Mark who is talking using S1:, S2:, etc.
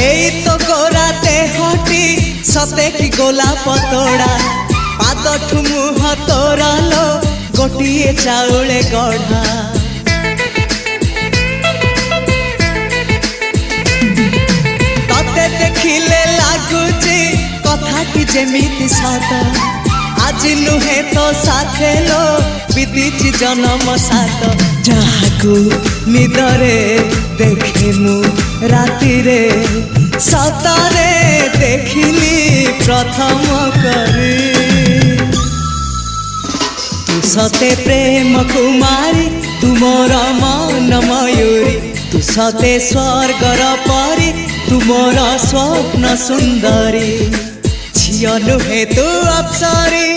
S1: एई तो गोरा देहटी सते कि गोलाप तोड़ा पाद मुह तोरा लो गोटिए चाउले गढ़ा तते देखिले लागुची कथाटी जेमिति सत आज नुहे तो साथे लो बीतीची जन्म सात जहाकू निदरे देखे मु राति रे सतरे देखिली प्रथम करी तू सते प्रेम कुमारी तू मोर मन मयूरी तू सते स्वर्गर परी तू मोर स्वप्न सुंदरी झियो नुहे तू अप्सरी।